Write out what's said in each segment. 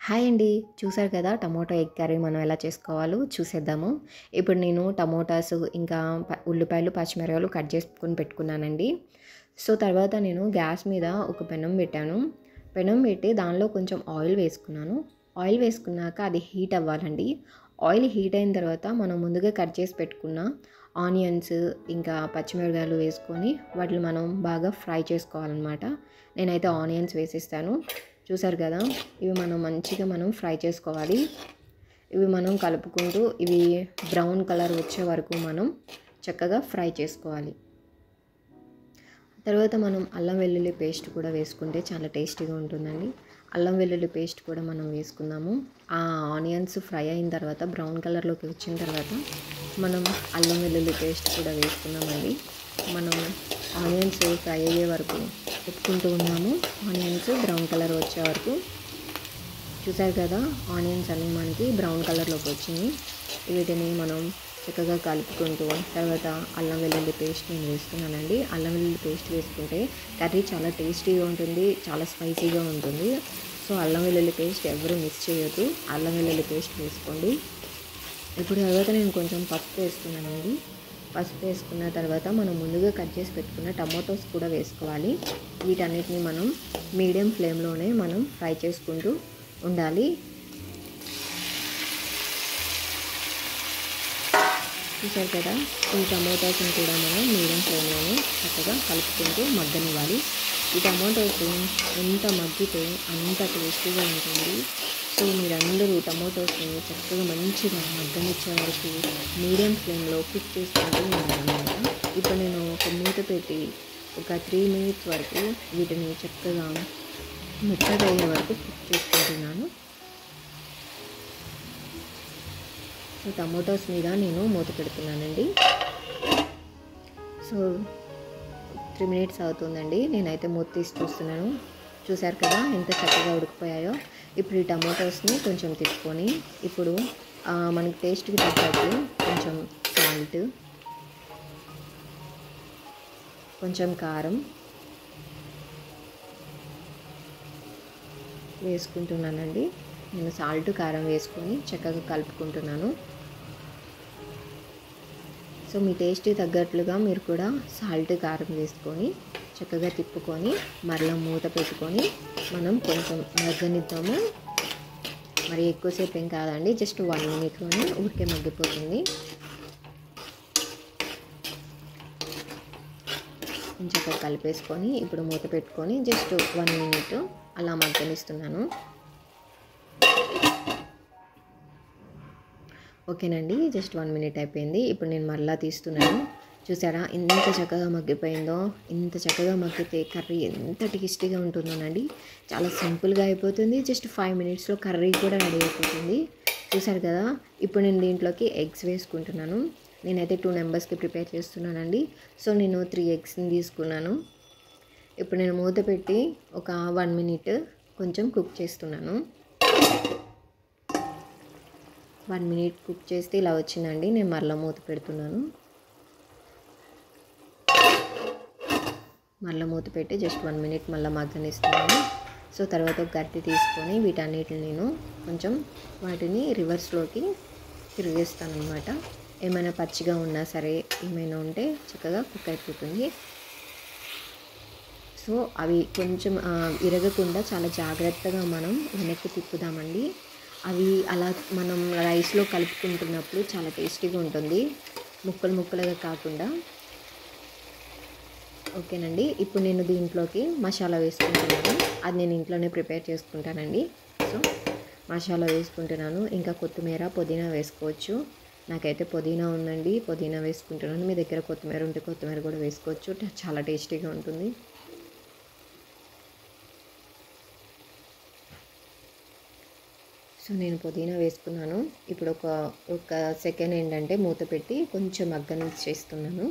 Hi అండి. చూసారు కదా టమోటో ఎగ్ కర్రీ మనం ఎలా చేసుకోవాలో చూసేద్దాము. ఇప్పుడు నేను టమోటాస్ ఇంకా ఉల్లిపాయలు, పచ్చిమిరపకాయలు కట్ చేసుకొని పెట్టుకున్నానండి. సో తర్వాత నేను గ్యాస్ మీద ఒక పెనం పెట్టాను. పెనం పెట్టి దానిలో కొంచెం ఆయిల్ వేసుకున్నాను. ఆయిల్ వేసుకున్నాక అది హీట్ అవ్వాలండి. ఆయిల్ హీట్ అయిన తర్వాత మనం ముందుగా కట్ చేసి పెట్టుకున్న ఆనియన్స్ ఇంకా పచ్చిమిరపకాయలు వేసుకొని వాటిని మనం బాగా ఫ్రై చేసుకోవాలన్నమాట. నేనైతే ఆనియన్స్ వేసేస్తాను. చూసారు కదా, ఇవి మంచిగా ఫ్రై చేసుకోవాలి. ఇవి మనం కలుపుకుంటూ ఇవి బ్రౌన్ కలర్ వచ్చే వరకు మనం చక్కగా ఫ్రై చేసుకోవాలి. తర్వాత మనం అల్లం వెల్లుల్లి పేస్ట్ కూడా వేసుకుంటే చాలా టేస్టీగా ఉంటుందండి. అల్లం వెల్లుల్లి పేస్ట్ కూడా మనం వేసుకుందాము. ఆ ఆనియన్స్ ఫ్రై అయిన తర్వాత బ్రౌన్ కలర్లోకి వచ్చిన తర్వాత మనం అల్లం వెల్లుల్లి పేస్ట్ కూడా వేసుకున్నామండి. మనం ఆనియన్స్ ఫ్రై అయ్యే వరకు పెట్టుకుంటూ ఉన్నాము. ఆనియన్స్ బ్రౌన్ కలర్ వచ్చే వరకు. చూసారు కదా, ఆనియన్స్ అన్నీ మనకి బ్రౌన్ కలర్లోకి వచ్చినాయి. వీటిని మనం చక్కగా కలుపుకుంటూ తర్వాత అల్లం వెల్లుల్లి పేస్ట్ నేను వేస్తున్నానండి. అల్లం వెల్లుల్లి పేస్ట్ వేసుకుంటే కర్రీ చాలా టేస్టీగా ఉంటుంది, చాలా స్పైసీగా ఉంటుంది. సో అల్లం వెల్లుల్లి పేస్ట్ ఎవరు మిస్ చేయొద్దు, అల్లం వెల్లుల్లి పేస్ట్ వేసుకోండి. ఇప్పుడు తర్వాత నేను కొంచెం పసుపు వేస్తున్నానండి. పసుపు వేసుకున్న తర్వాత మనం ముందుగా కట్ చేసి పెట్టుకున్న టమాటోస్ కూడా వేసుకోవాలి. వీటన్నిటిని మనం మీడియం ఫ్లేమ్లోనే మనం ఫ్రై చేసుకుంటూ ఉండాలి. చూసారు కదా, ఈ టమాటోస్ని కూడా మనం మీడియం ఫ్లేమ్లోనే చక్కగా కలుపుకుంటూ మగ్గనివ్వాలి. ఈ టమాటోస్ ఎంత మగ్గితే అంత టేస్టీగా ఉంటుంది. సో మీరందరూ టమాటోస్ని చక్కగా మంచిగా మగ్గనిచ్చే వరకు మీడియం ఫ్లేమ్లో కుక్ చేసుకుంటూ ఉండాలన్నమాట. ఇప్పుడు నేను ఒక మూత పెట్టి ఒక 3 minutes వరకు వీటిని చక్కగా మెత్తగా అయ్యే వరకు కుక్ చేసుకుంటున్నాను. సో టమాటోస్ మీద నేను మూత పెడుతున్నానండి. సో 3 minutes అవుతుందండి. నేనైతే మూత తీసి చూస్తున్నాను. చూసారు కదా ఎంత చక్కగా ఉడికిపోయాయో. ఇప్పుడు ఈ టమాటోస్ని కొంచెం తిప్పుకొని ఇప్పుడు మనకి టేస్ట్కి తగ్గట్టు కొంచెం సాల్ట్, కొంచెం కారం వేసుకుంటున్నానండి. నేను సాల్ట్ కారం వేసుకొని చక్కగా కలుపుకుంటున్నాను. సో మీ టేస్ట్కి తగ్గట్లుగా మీరు కూడా సాల్ట్ కారం వేసుకొని చక్కగా తిప్పుకొని మరలా మూత పెట్టుకొని మనం కొంచెం మగ్గనిద్దాము. మరి ఎక్కువసేపు ఏం కాదండి, జస్ట్ 1 minute ఊరికే మగ్గిపోతుంది. చక్కగా కలిపేసుకొని ఇప్పుడు మూత పెట్టుకొని జస్ట్ 1 minute అలా మగ్గనిస్తున్నాను. ఓకేనండి, జస్ట్ 1 minute అయిపోయింది. ఇప్పుడు నేను మరలా తీస్తున్నాను. చూసారా ఎంత చక్కగా మగ్గిపోయిందో. ఇంత చక్కగా మగ్గితే కర్రీ ఎంత టేస్టీగా ఉంటుందోనండి. చాలా సింపుల్గా అయిపోతుంది. జస్ట్ 5 minutesలో కర్రీ కూడా రెడీ అయిపోతుంది. చూసారు కదా, ఇప్పుడు నేను దీంట్లోకి ఎగ్స్ వేసుకుంటున్నాను. నేనైతే 2 members ప్రిపేర్ చేస్తున్నానండి. సో నేను 3 eggsని తీసుకున్నాను. ఇప్పుడు నేను మూత పెట్టి ఒక 1 minute కొంచెం కుక్ చేస్తున్నాను. 1 minute కుక్ చేస్తే ఇలా వచ్చిందండి. నేను మరలా మూత పెడుతున్నాను. మరలా మూత పెట్టి జస్ట్ 1 minute మళ్ళీ మగ్గనిస్తున్నాను. సో తర్వాత ఒక గరిటె తీసుకొని వీటన్నిటిని నేను కొంచెం వాటిని రివర్స్లోకి తిరిగేస్తాను అనమాట. ఏమైనా పచ్చిగా ఉన్నా సరే ఏమైనా ఉంటే చక్కగా కుక్ అయిపోతుంది. సో అవి కొంచెం విరగకుండా చాలా జాగ్రత్తగా మనం వెనక్కి తిప్పుదామండి. అవి అలా మనం రైస్లో కలుపుకుంటున్నప్పుడు చాలా టేస్టీగా ఉంటుంది, ముక్కలు ముక్కలుగా కాకుండా. ఓకేనండి, ఇప్పుడు నేను దీంట్లోకి మసాలా వేసుకుంటున్నాను. అది నేను ఇంట్లోనే ప్రిపేర్ చేసుకుంటానండి. సో మసాలా వేసుకుంటున్నాను. ఇంకా కొత్తిమీర, పుదీనా వేసుకోవచ్చు. నాకైతే పుదీనా ఉందండి, పుదీనా వేసుకుంటున్నాను. మీ దగ్గర కొత్తిమీర ఉంటే కొత్తిమీర కూడా వేసుకోవచ్చు. చాలా టేస్టీగా ఉంటుంది. సో నేను పుదీనా వేసుకున్నాను. ఇప్పుడు ఒక సెకండ్ ఏంటంటే మూత పెట్టి కొంచెం మగ్గనిచ్చేస్తున్నాను.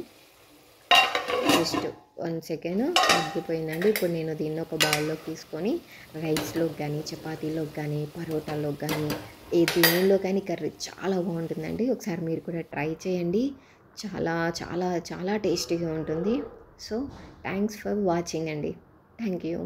Just 1 second మగ్గిపోయిందండి. ఇప్పుడు నేను దీన్ని ఒక బౌల్లోకి తీసుకొని రైస్లోకి కానీ, చపాతీలోకి కానీ, పరోటాలోకి కానీ, దేనిలో కానీ కర్రీ చాలా బాగుంటుందండి. ఒకసారి మీరు కూడా ట్రై చేయండి. చాలా చాలా చాలా టేస్టీగా ఉంటుంది. సో థ్యాంక్స్ ఫర్ వాచింగ్ అండి. Thank you.